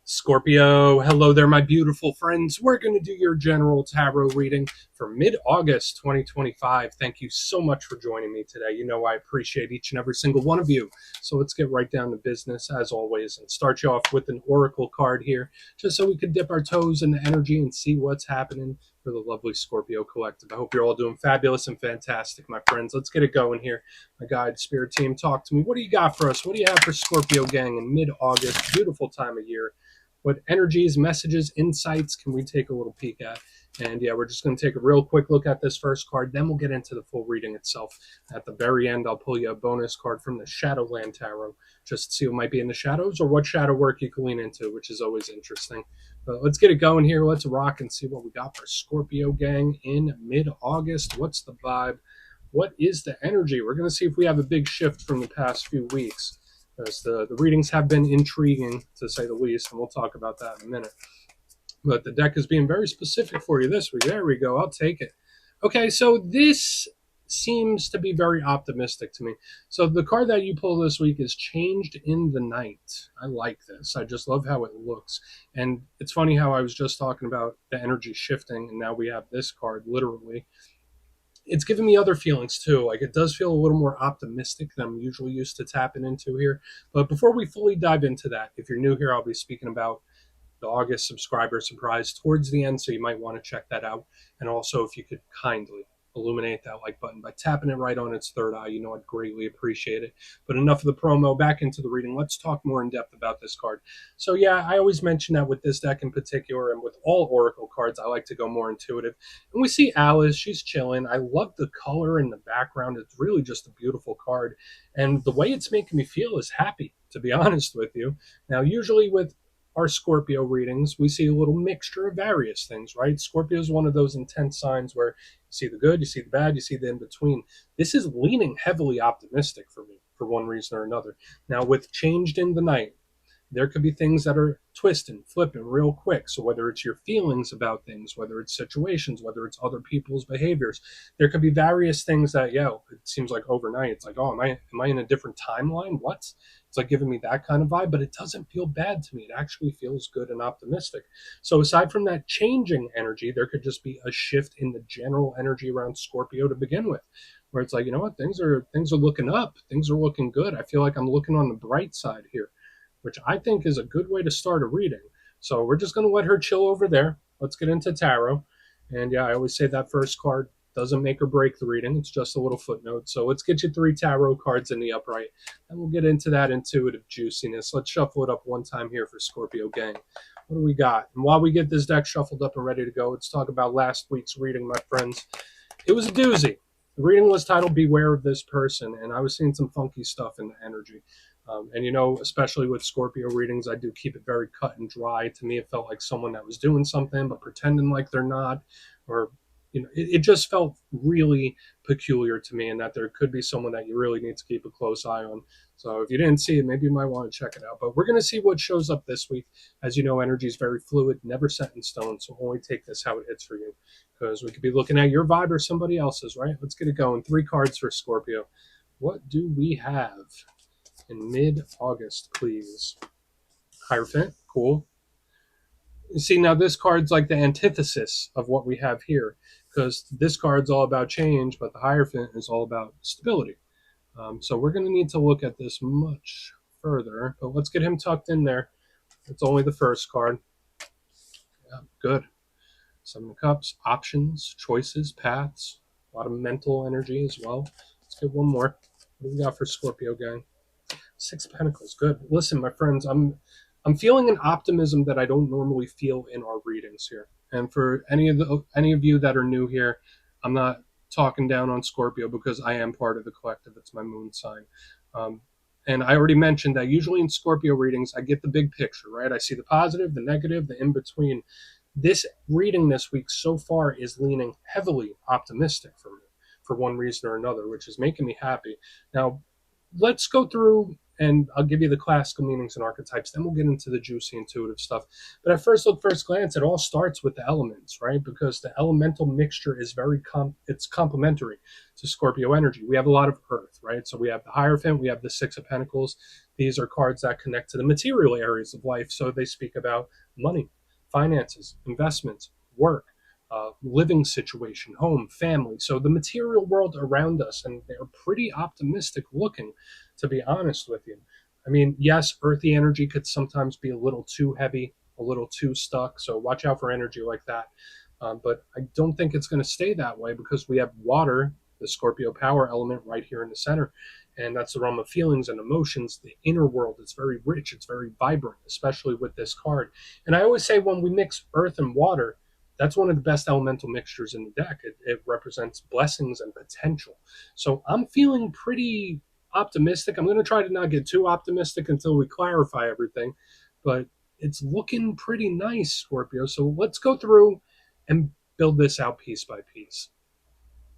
Scorpio, hello there, my beautiful friends. We're going to do your general tarot reading for mid-August 2025. Thank you so much for joining me today. You know I appreciate each and every single one of you. So let's get right down to business, as always, and start you off with an oracle card here, just so we can dip our toes in the energy and see what's happening for the lovely Scorpio collective. I hope you're all doing fabulous and fantastic, my friends. Let's get it going here. My guide, spirit team, talk to me. What do you got for us? What do you have for Scorpio gang in mid-August? Beautiful time of year. What energies, messages, insights can we take a little peek at? And yeah, we're just going to take a real quick look at this first card. Then we'll get into the full reading itself. At the very end, I'll pull you a bonus card from the Shadowland Tarot, just to see what might be in the shadows or what shadow work you can lean into, which is always interesting. But let's get it going here. Let's rock and see what we got for Scorpio gang in mid-August. What's the vibe? What is the energy? We're going to see if we have a big shift from the past few weeks, as the readings have been intriguing, to say the least, and we'll talk about that in a minute. But the deck is being very specific for you this week. There we go. I'll take it. Okay, so this seems to be very optimistic to me. So the card that you pull this week is Changed in the Night. I like this. I just love how it looks. And it's funny how I was just talking about the energy shifting, and now we have this card literally. It's giving me other feelings too. Like, it does feel a little more optimistic than I'm usually used to tapping into here. But before we fully dive into that, if you're new here, I'll be speaking about the August subscriber surprise towards the end, so you might want to check that out. And also, if you could kindly illuminate that like button by tapping it right on its third eye, I'd greatly appreciate it. But enough of the promo, back into the reading. Let's talk more in depth about this card. So yeah, I always mention that with this deck in particular, and with all oracle cards, I like to go more intuitive. And we see Alice, she's chilling. I love the color in the background. It's really just a beautiful card, and the way it's making me feel is happy, to be honest with you. Now, usually with our Scorpio readings, we see a little mixture of various things, right? Scorpio is one of those intense signs where you see the good, you see the bad, you see the in between. This is leaning heavily optimistic for me, for one reason or another. Now, with Changed in the Night, there could be things that are twisting, flipping real quick. So whether it's your feelings about things, whether it's situations, whether it's other people's behaviors, there could be various things that, it seems like overnight, it's like, oh, am I in a different timeline? What? It's like giving me that kind of vibe, but it doesn't feel bad to me. It actually feels good and optimistic. So aside from that changing energy, there could just be a shift in the general energy around Scorpio to begin with, where it's like, you know what, things are looking up, things are looking good. I feel like I'm looking on the bright side here, which I think is a good way to start a reading. So we're just going to let her chill over there. Let's get into tarot. And yeah, I always say that first card doesn't make or break the reading. It's just a little footnote. So let's get you 3 tarot cards in the upright, and we'll get into that intuitive juiciness. Let's shuffle it up one time here for Scorpio gang. What do we got? And while we get this deck shuffled up and ready to go, let's talk about last week's reading, my friends. It was a doozy. The reading was titled Beware of This Person, and I was seeing some funky stuff in the energy. And especially with Scorpio readings, I do keep it very cut and dry. To me, it felt like someone that was doing something but pretending like they're not, or it just felt really peculiar to me, and that there could be someone that you really need to keep a close eye on. So if you didn't see it, maybe you might want to check it out. But we're going to see what shows up this week. As you know, energy is very fluid, never set in stone, so only take this how it hits for you, because we could be looking at your vibe or somebody else's, right? Let's get it going. 3 cards for Scorpio. What do we have in mid-August, please? Hierophant, cool. You see, now this card's like the antithesis of what we have here, because this card's all about change, but the Hierophant is all about stability. So we're going to need to look at this much further, but let's get him tucked in there. It's only the first card. Yeah, good. 7 of Cups, options, choices, paths, a lot of mental energy as well. Let's get one more. What do we got for Scorpio gang? 6 of Pentacles, good. Listen, my friends, I'm feeling an optimism that I don't normally feel in our readings here. And for any of you that are new here, I'm not talking down on Scorpio, because I am part of the collective. It's my moon sign. And I already mentioned that usually in Scorpio readings, I get the big picture, right? I see the positive, the negative, the in-between. This reading this week so far is leaning heavily optimistic for me, for one reason or another, which is making me happy. Now, let's go through And I'll give you the classical meanings and archetypes. Then we'll get into the juicy intuitive stuff. But at first glance, it all starts with the elements, right? Because the elemental mixture is it's complementary to Scorpio energy. We have a lot of earth, right? So we have the Hierophant, we have the Six of Pentacles. These are cards that connect to the material areas of life. So they speak about money, finances, investments, work, living situation, home, family. So the material world around us, and they're pretty optimistic looking, to be honest with you. I mean, yes, earthy energy could sometimes be a little too heavy, a little too stuck. So watch out for energy like that. But I don't think it's going to stay that way because we have water, the Scorpio power element, right here in the center. And that's the realm of feelings and emotions. The inner world is very rich, it's very vibrant, especially with this card. And I always say when we mix earth and water, that's one of the best elemental mixtures in the deck. It represents blessings and potential. So I'm feeling pretty optimistic. I'm going to try to not get too optimistic until we clarify everything, but it's looking pretty nice, Scorpio. So let's go through and build this out piece by piece.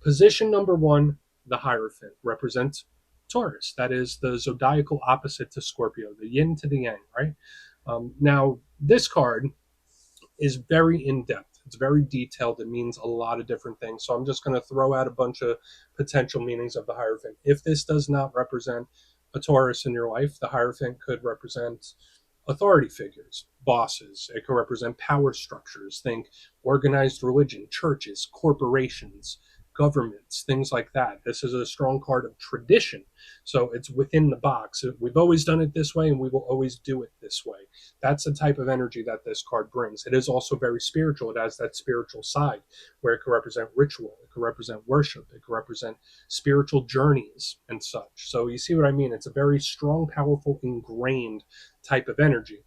Position number one, the Hierophant, represents Taurus. That is the zodiacal opposite to Scorpio, the yin to the yang, right? Now, this card is very in depth. It's very detailed. It means a lot of different things. So I'm just going to throw out a bunch of potential meanings of the Hierophant. If this does not represent a Taurus in your life, the Hierophant could represent authority figures, bosses. It could represent power structures. Think organized religion, churches, corporations, governments, things like that. This is a strong card of tradition. So it's within the box. We've always done it this way and we will always do it this way. That's the type of energy that this card brings. It is also very spiritual. It has that spiritual side where it can represent ritual, it can represent worship, it can represent spiritual journeys and such. So you see what I mean? It's a very strong, powerful, ingrained type of energy.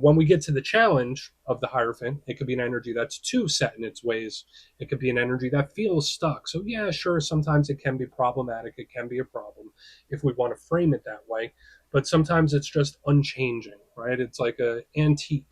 When we get to the challenge of the Hierophant, it could be an energy that's too set in its ways. It could be an energy that feels stuck. So, yeah, sure, sometimes it can be problematic. It can be a problem if we want to frame it that way. But sometimes it's just unchanging, right? It's like an antique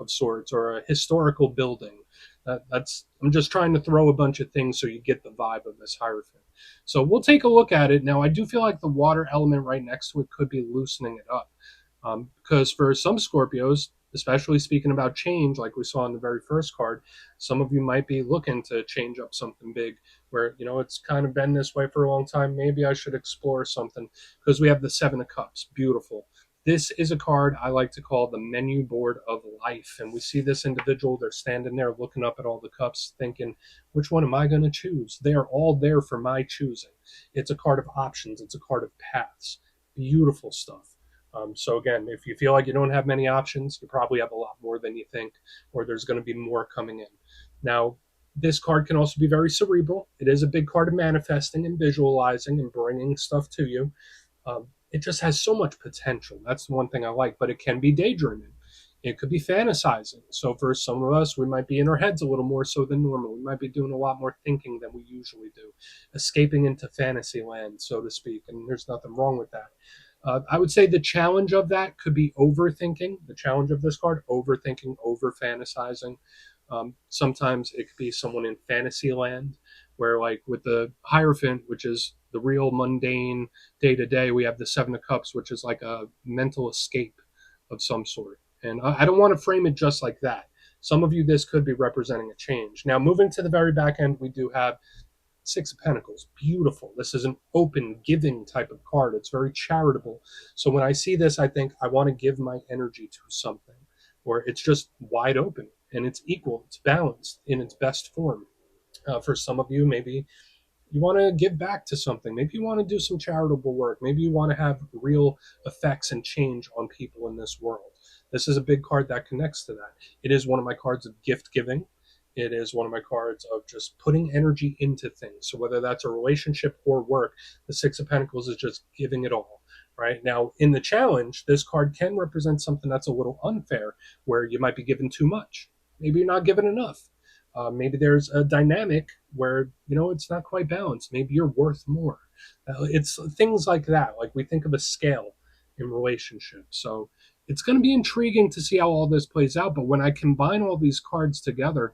of sorts or a historical building. I'm just trying to throw a bunch of things so you get the vibe of this Hierophant. So we'll take a look at it. Now, I do feel like the water element right next to it could be loosening it up. Because for some Scorpios, especially speaking about change, like we saw in the very first card, some of you might be looking to change up something big where, it's kind of been this way for a long time. Maybe I should explore something because we have the Seven of Cups. Beautiful. This is a card I like to call the menu board of life. And we see this individual, they're standing there looking up at all the cups, thinking, which one am I going to choose? They are all there for my choosing. It's a card of options, it's a card of paths. Beautiful stuff. So again, if you feel like you don't have many options, you probably have a lot more than you think, or there's going to be more coming in. Now, this card can also be very cerebral. It is a big card of manifesting and visualizing and bringing stuff to you. It just has so much potential. That's the one thing I like, but it can be daydreaming. It could be fantasizing. So for some of us, we might be in our heads a little more so than normal. We might be doing a lot more thinking than we usually do, escaping into fantasy land, so to speak. And there's nothing wrong with that. I would say the challenge of that could be overthinking. The challenge of this card, overthinking, over fantasizing. Sometimes it could be someone in fantasy land where, like with the Hierophant, which is the real mundane day to day, we have the Seven of Cups, which is like a mental escape of some sort. And I don't want to frame it just like that. Some of you, this could be representing a change. Now, moving to the very back end, we do have Six of Pentacles, beautiful. This is an open, giving type of card. It's very charitable. So when I see this, I think I want to give my energy to something, or it's just wide open and it's equal, it's balanced in its best form. For some of you, maybe you want to give back to something. Maybe you want to do some charitable work. Maybe you want to have real effects and change on people in this world. This is a big card that connects to that. It is one of my cards of gift giving. It is one of my cards of just putting energy into things. So whether that's a relationship or work, the Six of Pentacles is just giving it all. Right now, in the challenge, this card can represent something that's a little unfair, where you might be given too much. Maybe you're not given enough. Maybe there's a dynamic where it's not quite balanced. Maybe you're worth more. It's things like that. Like we think of a scale in relationships. So it's going to be intriguing to see how all this plays out. But when I combine all these cards together,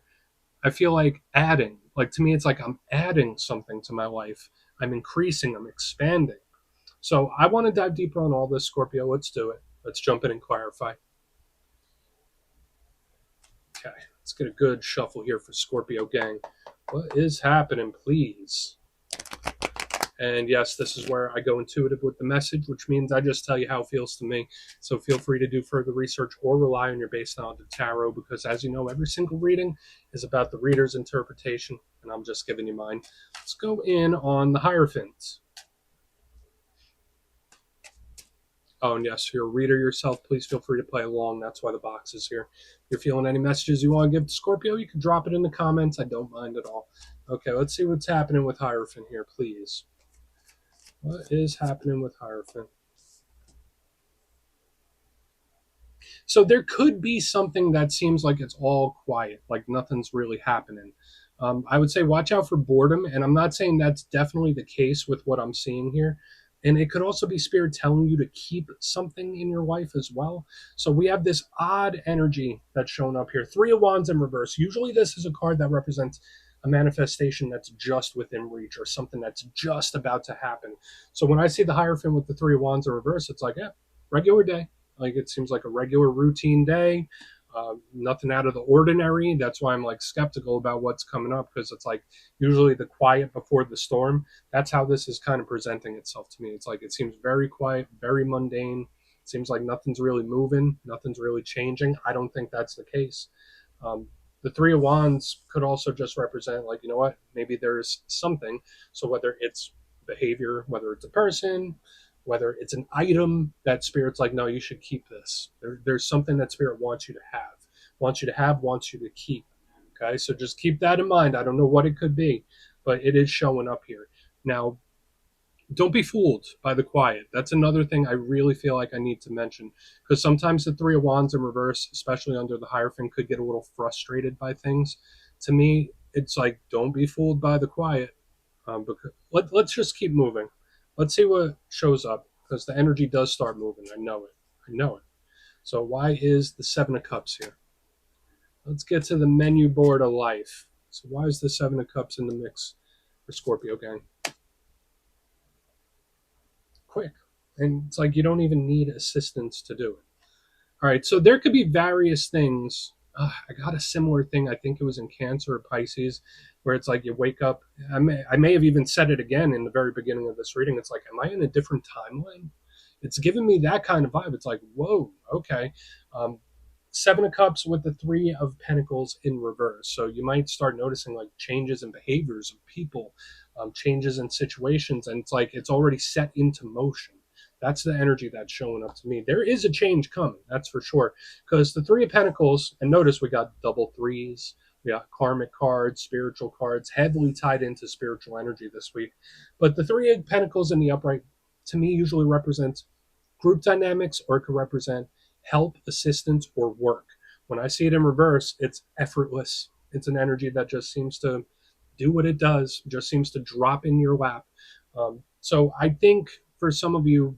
I feel like to me, it's like I'm adding something to my life. I'm increasing, I'm expanding. So I want to dive deeper on all this, Scorpio. Let's do it. Let's jump in and clarify. Okay, let's get a good shuffle here for Scorpio gang. What is happening, please? And yes, this is where I go intuitive with the message, which means I just tell you how it feels to me. So feel free to do further research or rely on your base knowledge of tarot, because as you know, every single reading is about the reader's interpretation, and I'm just giving you mine. Let's go in on the Hierophant. Oh, and yes, if you're a reader yourself, please feel free to play along. That's why the box is here. If you're feeling any messages you want to give to Scorpio, you can drop it in the comments. I don't mind at all. Okay, let's see what's happening with Hierophant here, please. What is happening with Hierophant? So there could be something that seems like it's all quiet, like nothing's really happening. I would say watch out for boredom, and I'm not saying that's definitely the case with what I'm seeing here. And it could also be spirit telling you to keep something in your life as well. So we have this odd energy that's shown up here. Three of Wands in reverse. Usually this is a card that represents a manifestation that's just within reach or something that's just about to happen. So when I see the Hierophant with the Three of Wands in reverse, it's like, yeah, regular day. Like it seems like a regular routine day, nothing out of the ordinary. That's why I'm like skeptical about what's coming up, because it's like usually the quiet before the storm. That's how this is kind of presenting itself to me. It's like it seems very quiet, very mundane. It seems like nothing's really moving, nothing's really changing. I don't think that's the case. The Three of Wands could also just represent, like, you know what, maybe there's something. So whether it's behavior, whether it's a person, whether it's an item that spirit's like, no, you should keep this. There's something that spirit wants you to have, wants you to keep. Okay, so just keep that in mind. I don't know what it could be, but it is showing up here. Now, don't be fooled by the quiet. That's another thing I really feel like I need to mention, because sometimes the Three of Wands in reverse, especially under the Hierophant, could get a little frustrated by things. To me, it's like, don't be fooled by the quiet. Because let's just keep moving. Let's see what shows up, because the energy does start moving. I know it. I know it. So why is the Seven of Cups here? Let's get to the menu board of life. So why is the Seven of Cups in the mix for Scorpio gang? Quick. And it's like you don't even need assistance to do it. All right, so there could be various things. I got a similar thing. I think it was in Cancer or Pisces, where it's like you wake up. I may have even said it again in the very beginning of this reading. It's like, am I in a different timeline? It's giving me that kind of vibe. It's like, whoa, okay. Um, Seven of Cups with the Three of Pentacles in reverse. So you might start noticing like changes in behaviors of people, changes in situations, and it's like it's already set into motion. That's the energy that's showing up to me. There is a change coming, that's for sure. Because the Three of Pentacles, and notice we got double threes, we got karmic cards, spiritual cards, heavily tied into spiritual energy this week. But the Three of Pentacles in the upright, to me, usually represents group dynamics, or it could represent help, assistance, or work. When I see it in reverse, it's effortless. It's an energy that just seems to do what it does, just seems to drop in your lap. So I think for some of you,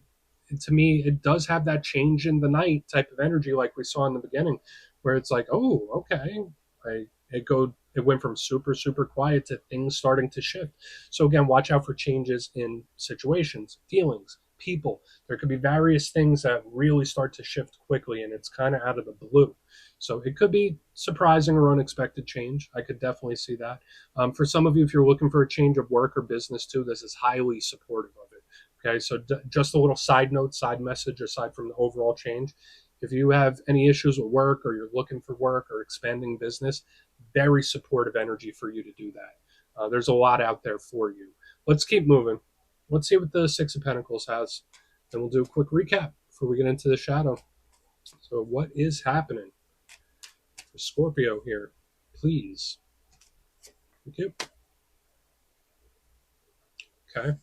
to me, it does have that change in the night type of energy, like we saw in the beginning, where it's like, oh, okay, it went from super super quiet to things starting to shift. So again, watch out for changes in situations, feelings, people. There could be various things that really start to shift quickly, and it's kind of out of the blue. So it could be surprising or unexpected change. I could definitely see that. For some of you, if you're looking for a change of work or business too, this is highly supportive of it. Okay, so just a little side note, side message, aside from the overall change. If you have any issues with work, or you're looking for work or expanding business, very supportive energy for you to do that. There's a lot out there for you. Let's keep moving. Let's see what the Six of Pentacles has. Then we'll do a quick recap before we get into the shadow. So what is happening for Scorpio here? Please. Thank you. Okay.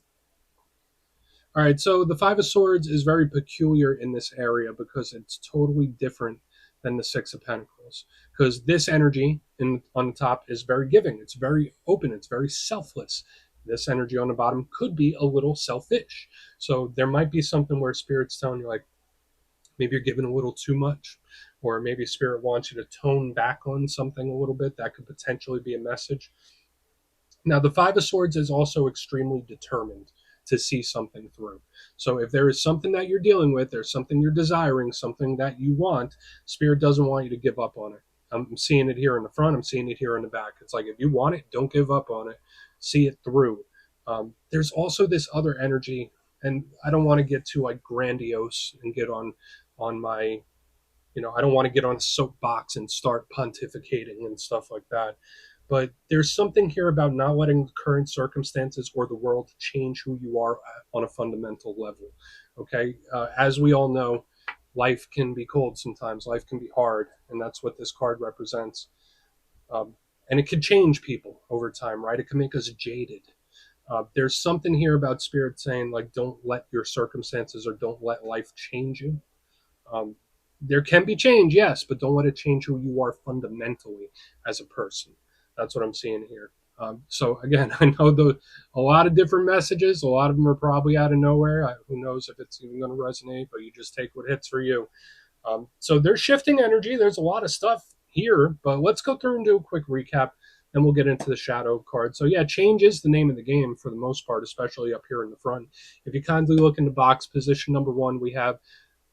All right, so the Five of Swords is very peculiar in this area because it's totally different than the Six of Pentacles. Because this energy on the top is very giving, it's very open, it's very selfless. This energy on the bottom could be a little selfish. So there might be something where Spirit's telling you, like, maybe you're giving a little too much, or maybe Spirit wants you to tone back on something a little bit. That could potentially be a message. Now, the Five of Swords is also extremely determined. to see something through. So if there is something that you're dealing with, there's something you're desiring, something that you want, Spirit doesn't want you to give up on it. I'm seeing it here in the front. I'm seeing it here in the back. It's like, if you want it, don't give up on it. See it through. There's also this other energy, and I don't want to get too like grandiose and get on my, I don't want to get on a soapbox and start pontificating and stuff like that. But there's something here about not letting the current circumstances or the world change who you are on a fundamental level. Okay, as we all know, life can be cold sometimes. Life can be hard, and that's what this card represents. Um, and it could change people over time, right? It can make us jaded. There's something here about Spirit saying, like, don't let your circumstances or don't let life change you. Um, there can be change, yes, but don't let it change who you are fundamentally as a person. That's what I'm seeing here. So again, I know a lot of different messages. A lot of them are probably out of nowhere. Who knows if it's even going to resonate? But you just take what hits for you. So there's shifting energy. There's a lot of stuff here, but let's go through and do a quick recap. Then we'll get into the shadow card. So yeah, change is the name of the game for the most part, especially up here in the front. If you kindly look in the box, position number 1, we have,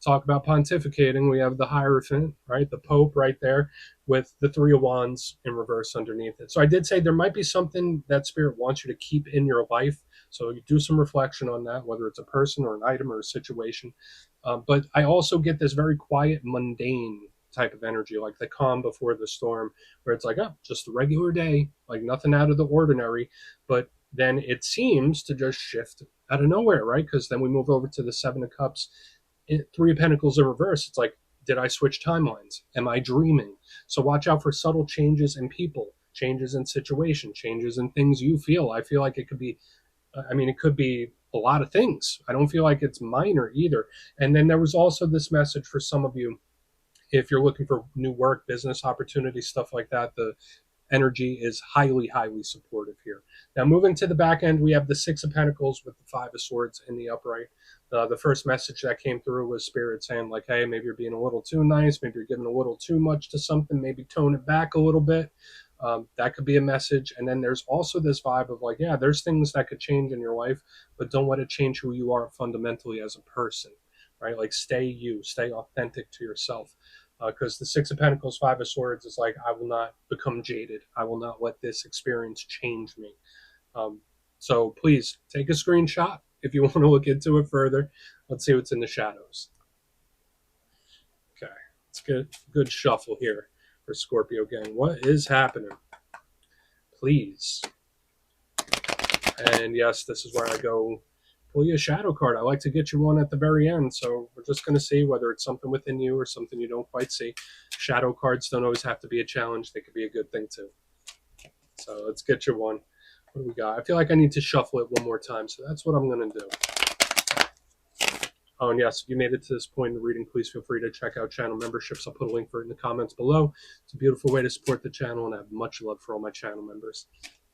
talk about pontificating, we have the Hierophant, right? The Pope right there with the Three of Wands in reverse underneath it. So I did say there might be something that Spirit wants you to keep in your life. So you do some reflection on that, whether it's a person or an item or a situation. But I also get this very quiet, mundane type of energy, like the calm before the storm, where it's like, oh, just a regular day, like nothing out of the ordinary. But then it seems to just shift out of nowhere, right? Because then we move over to the Seven of Cups, Three of Pentacles in reverse. It's like, did I switch timelines? Am I dreaming? So watch out for subtle changes in people, changes in situation, changes in things you feel. I feel like it could be, it could be a lot of things. I don't feel like it's minor either. And then there was also this message for some of you, if you're looking for new work, business opportunities, stuff like that, the energy is highly, highly supportive here. Now, moving to the back end, we have the Six of Pentacles with the Five of Swords in the upright. The first message that came through was Spirit saying, like, hey, maybe you're being a little too nice. Maybe you're giving a little too much to something. Maybe tone it back a little bit. That could be a message. And then there's also this vibe of like, yeah, there's things that could change in your life, but don't let it change who you are fundamentally as a person, right? Like, stay you, stay authentic to yourself. Because the Six of Pentacles, Five of Swords is like, I will not become jaded. I will not let this experience change me. So please take a screenshot if you want to look into it further. Let's see what's in the shadows. Okay, let's get a good shuffle here for Scorpio gang. What is happening? Please. And yes, this is where I go pull you a shadow card. I like to get you one at the very end. So we're just going to see whether it's something within you or something you don't quite see. Shadow cards don't always have to be a challenge. They could be a good thing too. So let's get you one. What do we got? I feel like I need to shuffle it one more time. So that's what I'm going to do. Oh, and yes, if you made it to this point in the reading, please feel free to check out channel memberships. I'll put a link for it in the comments below. It's a beautiful way to support the channel, and I have much love for all my channel members.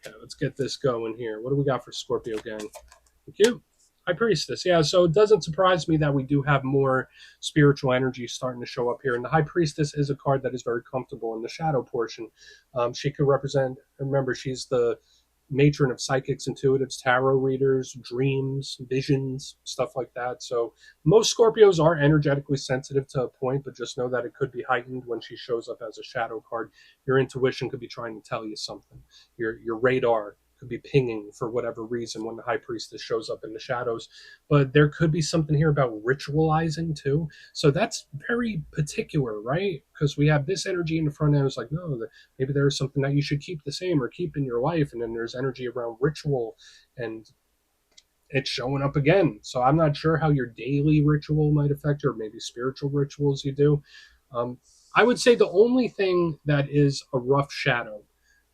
Okay, let's get this going here. What do we got for Scorpio gang? Thank you. High Priestess. Yeah, so it doesn't surprise me that we do have more spiritual energy starting to show up here. And the High Priestess is a card that is very comfortable in the shadow portion. She could represent, remember, she's the matron of psychics, intuitives, tarot readers, dreams, visions, stuff like that. So most Scorpios are energetically sensitive to a point, but just know that it could be heightened when she shows up as a shadow card. Your intuition could be trying to tell you something. Your radar could be pinging for whatever reason when the High Priestess shows up in the shadows. But there could be something here about ritualizing too. So that's very particular, right? Because we have this energy in the front end. It's like, no, maybe there's something that you should keep the same or keep in your life. And then there's energy around ritual, and it's showing up again. So I'm not sure how your daily ritual might affect you, or maybe spiritual rituals you do. I would say the only thing that is a rough shadow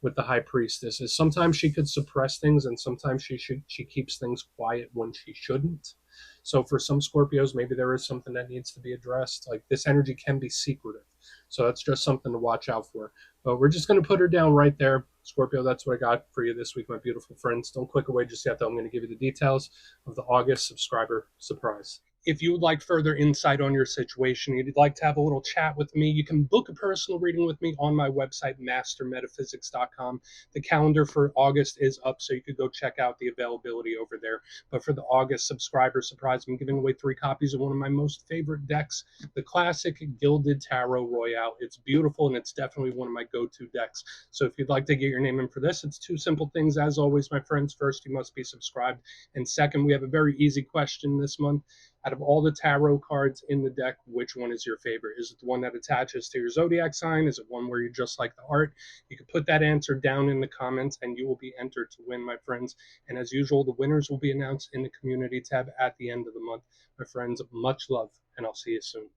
with the High Priestess is sometimes she could suppress things, and sometimes she keeps things quiet when she shouldn't. So for some Scorpios, maybe there is something that needs to be addressed. Like, this energy can be secretive. So that's just something to watch out for. But we're just going to put her down right there. Scorpio, that's what I got for you this week, my beautiful friends. Don't click away just yet, though. I'm going to give you the details of the August subscriber surprise. If you would like further insight on your situation, you'd like to have a little chat with me, you can book a personal reading with me on my website, mastermetaphysics.com. The calendar for August is up, so you could go check out the availability over there. But for the August subscriber surprise, I'm giving away 3 copies of one of my most favorite decks, the classic Gilded Tarot Royale. It's beautiful, and it's definitely one of my go-to decks. So if you'd like to get your name in for this, it's 2 simple things, as always, my friends. First, you must be subscribed. And second, we have a very easy question this month. Out of all the tarot cards in the deck, which one is your favorite? Is it the one that attaches to your zodiac sign? Is it one where you just like the art? You can put that answer down in the comments and you will be entered to win, my friends. And as usual, the winners will be announced in the community tab at the end of the month. My friends, much love, and I'll see you soon.